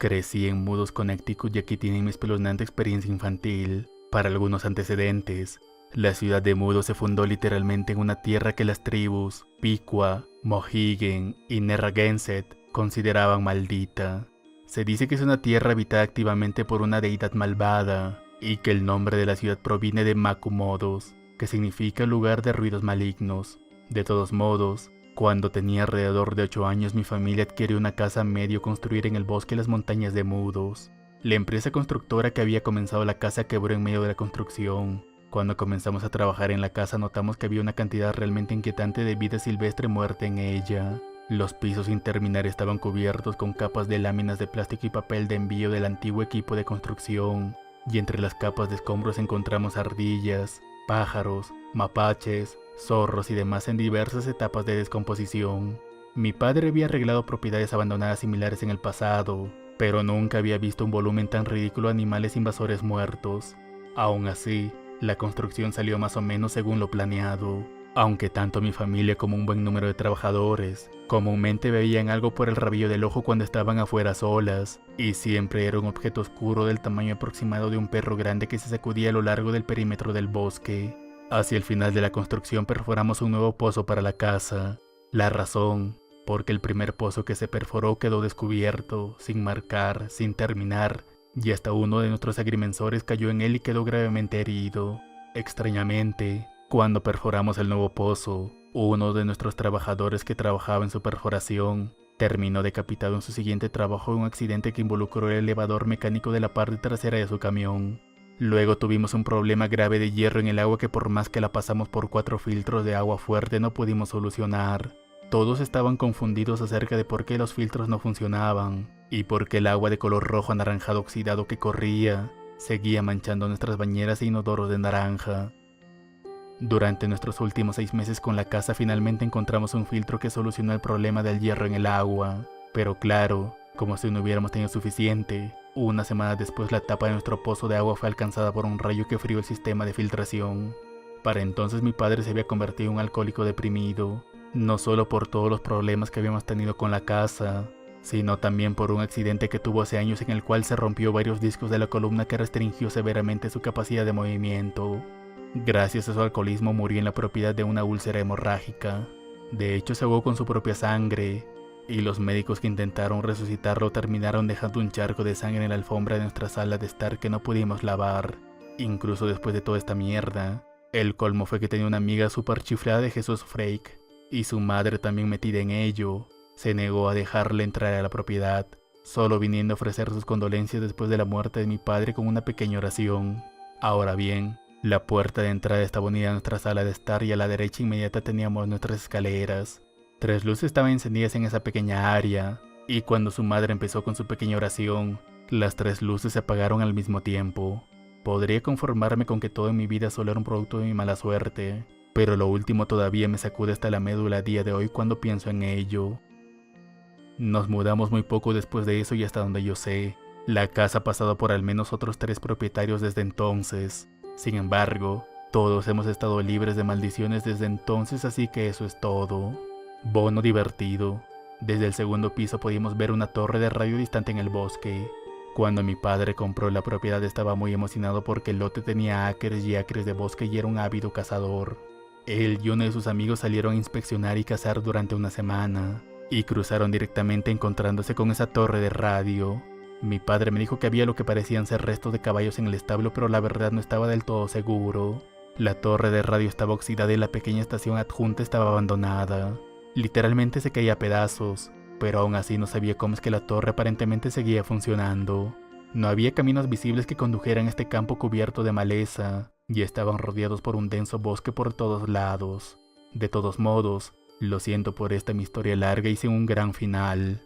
Crecí en Mudos, Connecticut y aquí tienen mi espeluznante experiencia infantil. Para algunos antecedentes, la ciudad de Mudos se fundó literalmente en una tierra que las tribus Piqua, Mohegan y Narragansett consideraban maldita. Se dice que es una tierra habitada activamente por una deidad malvada y que el nombre de la ciudad proviene de Macumodos, que significa lugar de ruidos malignos. De todos modos, cuando tenía alrededor de 8 años mi familia adquirió una casa a medio construir en el bosque de las montañas de Mudos. La empresa constructora que había comenzado la casa quebró en medio de la construcción. Cuando comenzamos a trabajar en la casa notamos que había una cantidad realmente inquietante de vida silvestre muerta en ella. Los pisos sin terminar estaban cubiertos con capas de láminas de plástico y papel de envío del antiguo equipo de construcción, y entre las capas de escombros encontramos ardillas, pájaros, mapaches, zorros y demás en diversas etapas de descomposición. Mi padre había arreglado propiedades abandonadas similares en el pasado, pero nunca había visto un volumen tan ridículo de animales invasores muertos. Aún así, la construcción salió más o menos según lo planeado, aunque tanto mi familia como un buen número de trabajadores comúnmente veían algo por el rabillo del ojo cuando estaban afuera solas, y siempre era un objeto oscuro del tamaño aproximado de un perro grande que se sacudía a lo largo del perímetro del bosque. Hacia el final de la construcción perforamos un nuevo pozo para la casa. La razón, porque el primer pozo que se perforó quedó descubierto, sin marcar, sin terminar, y hasta uno de nuestros agrimensores cayó en él y quedó gravemente herido. Extrañamente, cuando perforamos el nuevo pozo, uno de nuestros trabajadores que trabajaba en su perforación terminó decapitado en su siguiente trabajo en un accidente que involucró el elevador mecánico de la parte trasera de su camión. Luego tuvimos un problema grave de hierro en el agua que por más que la pasamos por 4 filtros de agua fuerte no pudimos solucionar. Todos estaban confundidos acerca de por qué los filtros no funcionaban y por qué el agua de color rojo anaranjado oxidado que corría seguía manchando nuestras bañeras e inodoros de naranja. Durante nuestros últimos 6 meses con la casa finalmente encontramos un filtro que solucionó el problema del hierro en el agua, pero claro, como si no hubiéramos tenido suficiente, una semana después la tapa de nuestro pozo de agua fue alcanzada por un rayo que frió el sistema de filtración. Para entonces mi padre se había convertido en un alcohólico deprimido, no solo por todos los problemas que habíamos tenido con la casa, sino también por un accidente que tuvo hace años en el cual se rompió varios discos de la columna que restringió severamente su capacidad de movimiento. Gracias a su alcoholismo murió en la propiedad de una úlcera hemorrágica. De hecho se ahogó con su propia sangre, y los médicos que intentaron resucitarlo terminaron dejando un charco de sangre en la alfombra de nuestra sala de estar que no pudimos lavar. Incluso después de toda esta mierda, el colmo fue que tenía una amiga super chiflada de Jesús Freak, y su madre también metida en ello, se negó a dejarle entrar a la propiedad, solo viniendo a ofrecer sus condolencias después de la muerte de mi padre con una pequeña oración. Ahora bien, la puerta de entrada estaba unida a nuestra sala de estar y a la derecha inmediata teníamos nuestras escaleras. 3 luces estaban encendidas en esa pequeña área, y cuando su madre empezó con su pequeña oración, las 3 luces se apagaron al mismo tiempo. Podría conformarme con que todo en mi vida solo era un producto de mi mala suerte, pero lo último todavía me sacude hasta la médula a día de hoy cuando pienso en ello. Nos mudamos muy poco después de eso y hasta donde yo sé, la casa ha pasado por al menos otros 3 propietarios desde entonces. Sin embargo, todos hemos estado libres de maldiciones desde entonces, así que eso es todo. Bono divertido. Desde el segundo piso podíamos ver una torre de radio distante en el bosque. Cuando mi padre compró la propiedad estaba muy emocionado porque el lote tenía acres y acres de bosque y era un ávido cazador. Él y uno de sus amigos salieron a inspeccionar y cazar durante una semana, y cruzaron directamente encontrándose con esa torre de radio. Mi padre me dijo que había lo que parecían ser restos de caballos en el establo, pero la verdad no estaba del todo seguro. La torre de radio estaba oxidada y la pequeña estación adjunta estaba abandonada. Literalmente se caía a pedazos, pero aún así no sabía cómo es que la torre aparentemente seguía funcionando. No había caminos visibles que condujeran a este campo cubierto de maleza, y estaban rodeados por un denso bosque por todos lados. De todos modos, lo siento por esta mi historia larga y sin un gran final.